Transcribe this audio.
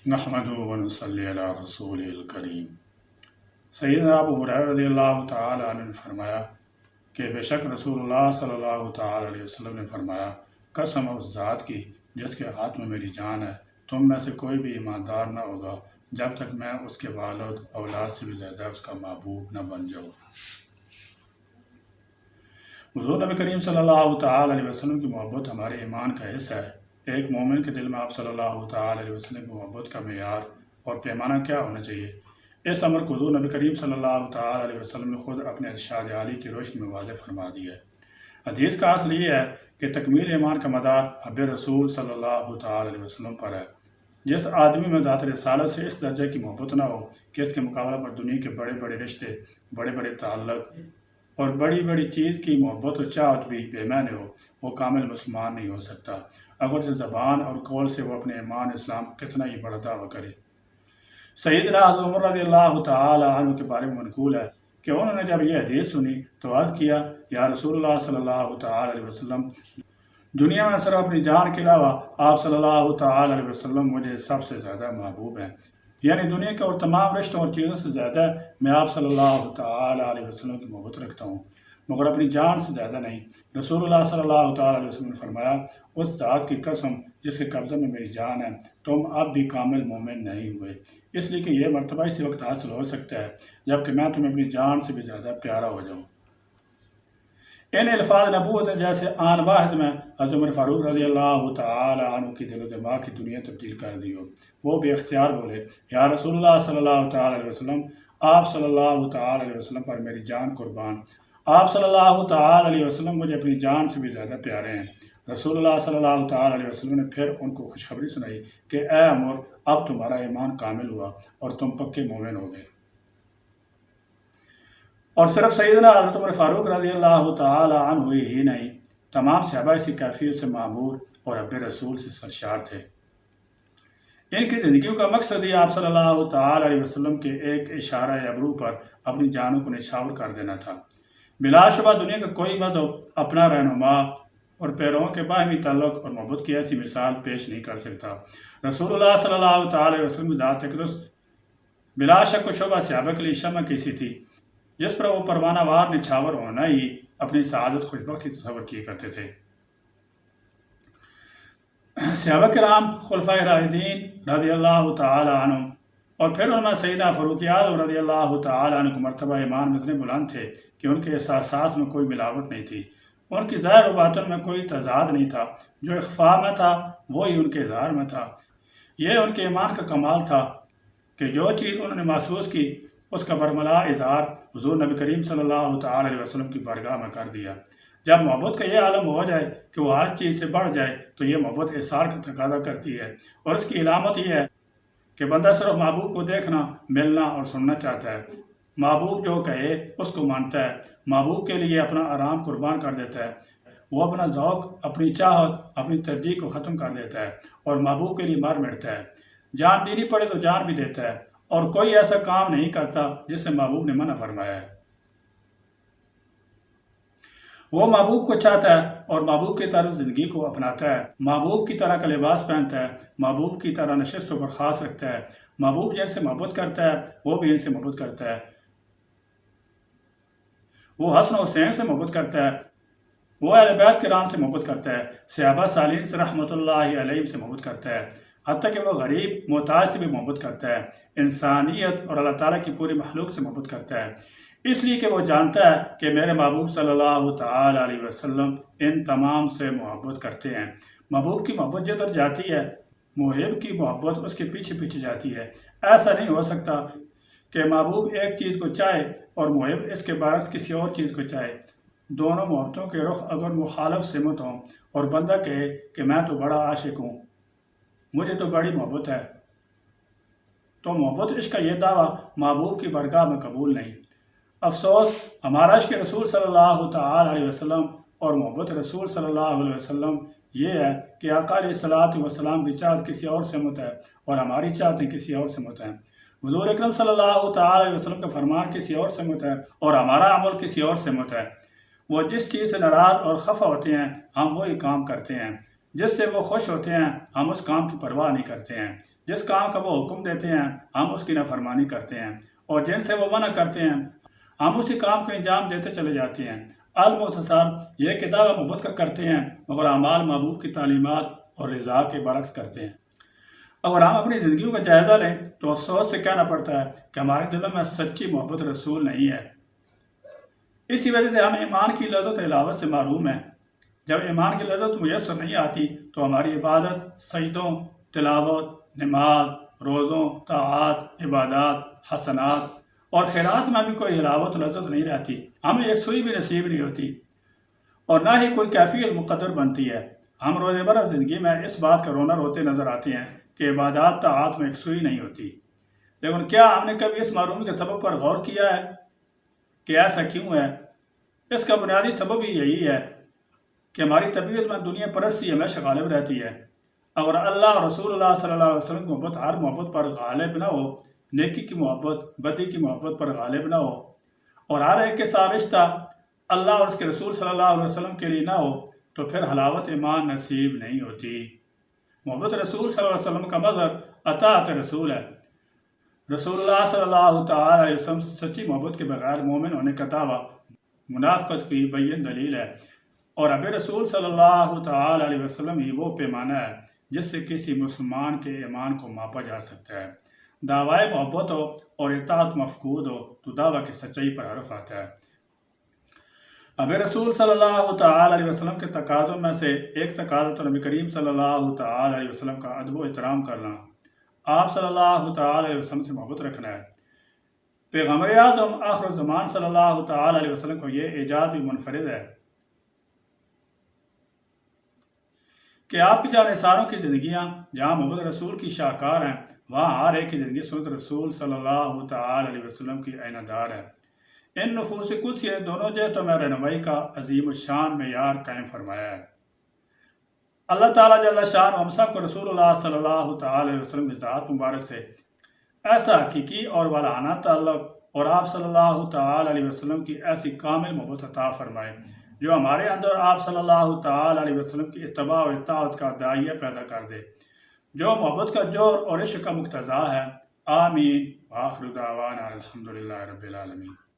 نحمدہ و نصلی علی رسول الکریم۔ سیدنا ابو ہریرہ رضی اللہ تعالیٰ عنہ نے فرمایا کہ بے شک رسول اللہ صلی اللہ تعالیٰ علیہ وسلم نے فرمایا، قسم اس ذات کی جس کے ہاتھ میں میری جان ہے، تم میں سے کوئی بھی ایماندار نہ ہوگا جب تک میں اس کے والد اولاد سے بھی زیادہ اس کا محبوب نہ بن جاؤں۔ حضور نبی کریم صلی اللہ تعالیٰ علیہ وسلم کی محبت ہمارے ایمان کا حصہ ہے۔ ایک مومن کے دل میں آپ صلی اللہ تعالیٰ علیہ وسلم کی محبت کا معیار اور پیمانہ کیا ہونا چاہیے؟ اس امر کو حضور نبی کریم صلی اللہ تعالیٰ علیہ وسلم نے خود اپنے ارشاد عالی کی روشنی میں واضح فرما دی ہے۔ حدیث کا اصل یہ ہے کہ تکمیل ایمان کا مدار حب رسول صلی اللہ تعالیٰ علیہ وسلم پر ہے۔ جس آدمی میں ذات رسالت سے اس درجے کی محبت نہ ہو کہ اس کے مقابلہ پر دنیا کے بڑے بڑے رشتے، بڑے بڑے تعلق اور بڑی بڑی چیز کی محبت و چاہت بھی بے معنی ہو، وہ کامل مسلمان نہیں ہو سکتا، اگرچہ زبان اور قول سے وہ اپنے ایمان اسلام کتنا ہی بڑا دعویٰ کرے۔ سیدنا حضرت عمر رضی اللہ تعالی عنہ کے بارے میں منقول ہے کہ انہوں نے جب یہ حدیث سنی تو عرض کیا، یا رسول اللہ صلی اللہ تعالی علیہ وسلم، دنیا میں صرف اپنی جان کے علاوہ آپ صلی اللہ تعالی علیہ وسلم مجھے سب سے زیادہ محبوب ہیں، یعنی دنیا کے اور تمام رشتوں اور چیزوں سے زیادہ میں آپ صلی اللہ تعالی علیہ وسلم کی محبت رکھتا ہوں، مگر اپنی جان سے زیادہ نہیں۔ رسول اللہ صلی اللہ تعالی علیہ وسلم نے فرمایا، اس ذات کی قسم جس کے قبضہ میں میری جان ہے، تم اب بھی کامل مومن نہیں ہوئے، اس لیے کہ یہ مرتبہ اسی وقت حاصل ہو سکتا ہے جب کہ میں تمہیں اپنی جان سے بھی زیادہ پیارا ہو جاؤں۔ ان الفاظ نبوت جیسے آن واحد میں حضرت عمر فاروق رضی اللہ تعالی عنہ کی دل و دماغ کی دنیا تبدیل کر دی ہو۔ وہ بے اختیار بولے، یا رسول اللہ صلی اللہ تعالی علیہ وسلم، آپ صلی اللہ تعالی علیہ وسلم پر میری جان قربان، آپ صلی اللہ تعالی علیہ وسلم مجھے اپنی جان سے بھی زیادہ پیارے ہیں۔ رسول اللہ صلی اللہ تعالی علیہ وسلم نے پھر ان کو خوشخبری سنائی کہ اے عمر، اب تمہارا ایمان کامل ہوا اور تم پکے مومن ہو گئے۔ اور صرف سیدنا حضرت عمر فاروق رضی اللہ تعالی عنہ ہی نہیں، تمام صحابہ اسی کیفیت سے معمور اور حب رسول سے سرشار تھے۔ ان کی زندگیوں کا مقصد ہی آپ صلی اللہ تعالی علیہ وسلم کے ایک اشارہ ابرو پر اپنی جانوں کو نشاور کر دینا تھا۔ بلا شبہ دنیا کا کوئی مذہب اپنا رہنما اور پیرووں کے باہمی تعلق اور محبت کی ایسی مثال پیش نہیں کر سکتا۔ رسول اللہ صلی اللہ تعالی علیہ وسلم کی ذات اقدس بلا شک و شبہ صحابہ کے لیے شمع کیسی تھی، جس پر وہ پروانہ وار نچھاور ہونا ہی اپنی سعادت خوشبختی تصور کیے کرتے تھے۔ صحابہ کرام خلفائے راشدین رضی اللہ تعالی عنہ اور پھر ان میں سیدنا فاروق اعظم رضی اللہ تعالی عنہ کو مرتبہ ایمان میں اتنے بلند تھے کہ ان کے احساسات میں کوئی ملاوٹ نہیں تھی، ان کی ظاہر و باطن میں کوئی تضاد نہیں تھا، جو اخفاء میں تھا وہی ان کے اظہار میں تھا۔ یہ ان کے ایمان کا کمال تھا کہ جو چیز انہوں نے محسوس کی اس کا برملا اظہار حضور نبی کریم صلی اللہ تعالی علیہ وسلم کی بارگاہ میں کر دیا۔ جب محبت کا یہ عالم ہو جائے کہ وہ ہر چیز سے بڑھ جائے تو یہ محبت اظہار کا تقاضا کرتی ہے، اور اس کی علامت یہ ہے کہ بندہ صرف محبوب کو دیکھنا، ملنا اور سننا چاہتا ہے، محبوب جو کہے اس کو مانتا ہے، محبوب کے لیے اپنا آرام قربان کر دیتا ہے، وہ اپنا ذوق، اپنی چاہت، اپنی ترجیح کو ختم کر دیتا ہے اور محبوب کے لیے مر مٹتا ہے، جان دینی پڑے تو جان بھی دیتا ہے، اور کوئی ایسا کام نہیں کرتا جس سے محبوب نے منع فرمایا ہے۔ وہ محبوب کو چاہتا ہے اور محبوب کی طرح زندگی کو اپناتا ہے، محبوب کی طرح کا لباس پہنتا ہے، محبوب کی طرح نشست و برخاست رکھتا ہے، محبوب جن سے محبت کرتا ہے وہ بھی ان سے محبت کرتا ہے، وہ حسن و حسین سے محبت کرتا ہے، وہ اہل بیت کرام سے محبت کرتا ہے، صحابہ صالحین سے رحمۃ اللہ علیہم سے محبت کرتا ہے، حتیٰ کہ وہ غریب محتاج سے بھی محبت کرتا ہے، انسانیت اور اللہ تعالیٰ کی پوری مخلوق سے محبت کرتا ہے، اس لیے کہ وہ جانتا ہے کہ میرے محبوب صلی اللہ تعالی علیہ وسلم ان تمام سے محبت کرتے ہیں۔ محبوب کی محبت جدھر جاتی ہے، محب کی محبت اس کے پیچھے پیچھے جاتی ہے۔ ایسا نہیں ہو سکتا کہ محبوب ایک چیز کو چاہے اور محب اس کے برعکس کسی اور چیز کو چاہے۔ دونوں محبتوں کے رخ اگر مخالف سمت ہوں اور بندہ کہے کہ میں تو بڑا عاشق ہوں، مجھے تو بڑی محبت ہے، تو محبت عشق کا یہ دعویٰ محبوب کی بارگاہ میں قبول نہیں۔ افسوس، ہمارا عشق رسول صلی اللہ تعالی علیہ وسلم اور محبت رسول صلی اللہ علیہ وسلم یہ ہے کہ آقا علیہ الصلوۃ والسلام کی چاہت کسی اور سمت ہے اور ہماری چاہتیں کسی اور سمت ہیں، حضور اکرم صلی اللہ تعالی علیہ وسلم کا فرمان کسی اور سمت ہے اور ہمارا عمل کسی اور سمت ہے۔ وہ جس چیز سے ناراض اور خفا ہوتے ہیں ہم وہی کام کرتے ہیں، جس سے وہ خوش ہوتے ہیں ہم اس کام کی پرواہ نہیں کرتے ہیں، جس کام کا وہ حکم دیتے ہیں ہم اس کی نافرمانی کرتے ہیں، اور جن سے وہ منع کرتے ہیں ہم اسی کام کو انجام دیتے چلے جاتے ہیں۔ المختصر یہ کہ دعویٰ محبت کا کرتے ہیں مگر اعمال محبوب کی تعلیمات اور رضا کے برعکس کرتے ہیں۔ اگر ہم اپنی زندگیوں کا جائزہ لیں تو افسوس سے کہنا پڑتا ہے کہ ہمارے دلوں میں سچی محبت رسول نہیں ہے۔ اسی وجہ سے ہم ایمان کی لذت علاوت سے محروم ہیں۔ جب ایمان کی لذت میسر نہیں آتی تو ہماری عبادت، سجدوں، تلاوت، نماز، روزوں، طاعات، عبادات، حسنات اور خیرات میں بھی کوئی حلاوت لذت نہیں رہتی، ہمیں ایک سوئی بھی نصیب نہیں ہوتی اور نہ ہی کوئی کیفیت مقدر بنتی ہے۔ ہم روز برہ زندگی میں اس بات کا رونا روتے نظر آتے ہیں کہ عبادات طاعات میں ایک سوئی نہیں ہوتی، لیکن کیا ہم نے کبھی اس معلومی کے سبب پر غور کیا ہے کہ ایسا کیوں ہے؟ اس کا بنیادی سبب ہی یہی ہے کہ ہماری طبیعت میں دنیا پرستی ہمیشہ غالب رہتی ہے۔ اگر اللہ اور رسول اللہ صلی اللہ علیہ وسلم کی محبت ہر محبت پر غالب نہ ہو، نیکی کی محبت بدی کی محبت پر غالب نہ ہو، اور ہر ایک کے ساتھ رشتہ اللہ اور اس کے رسول صلی اللہ علیہ وسلم کے لیے نہ ہو، تو پھر حلاوت ایمان نصیب نہیں ہوتی۔ محبت رسول صلی اللہ علیہ وسلم کا مظہر اطاعت رسول ہے۔ رسول اللہ صلی اللہ تعالیٰ علیہ وسلم سے سچی محبت کے بغیر مومن ہونے کا دعویٰ منافقت کی بین دلیل ہے، اور اب رسول صلی اللہ تعالیٰ علیہ وسلم ہی وہ پیمانہ ہے جس سے کسی مسلمان کے ایمان کو ماپا جا سکتا ہے۔ دعویٰ محبت ہو اور اطاعت مفقود ہو تو دعویٰ کی سچائی پر حرف آتا ہے۔ اب رسول صلی اللہ تعالیٰ علیہ وسلم کے تقاضوں میں سے ایک تقاضا تو نبی کریم صلی اللہ تعالیٰ علیہ وسلم کا ادب و احترام کرنا، آپ صلی اللہ تعالیٰ علیہ وسلم سے محبت رکھنا ہے۔ پیغمبر اعظم آخر الزمان صلی اللہ تعالیٰ علیہ وسلم کو یہ اعجاز بھی منفرد ہے کہ آپ کی جانثاروں کی زندگیاں جہاں محبت رسول کی شاہکار ہیں، وہاں ہر ایک کی زندگی سنت رسول صلی اللہ تعالیٰ علیہ وسلم کی عینہ دار ہے۔ ان نفوس قدسی نے دونوں جہتوں میں رہنمائی کا عظیم الشان معیار قائم فرمایا ہے۔ اللہ تعالیٰ جل شان ہم سب کو رسول اللہ صلی اللہ تعالیٰ علیہ وسلم کی ذات مبارک سے ایسا حقیقی اور والہانہ تعلق اور آپ صلی اللہ تعالیٰ علیہ وسلم کی ایسی کامل محبت عطا فرمائے جو ہمارے اندر آپ صلی اللہ تعالیٰ علیہ وسلم کی اتباع و اطاعت کا داعیہ پیدا کر دے، جو محبت کا جوہر اور عشق کا مقتضا ہے۔ آمین۔ وآخر دعوانا الحمدللہ رب العالمین۔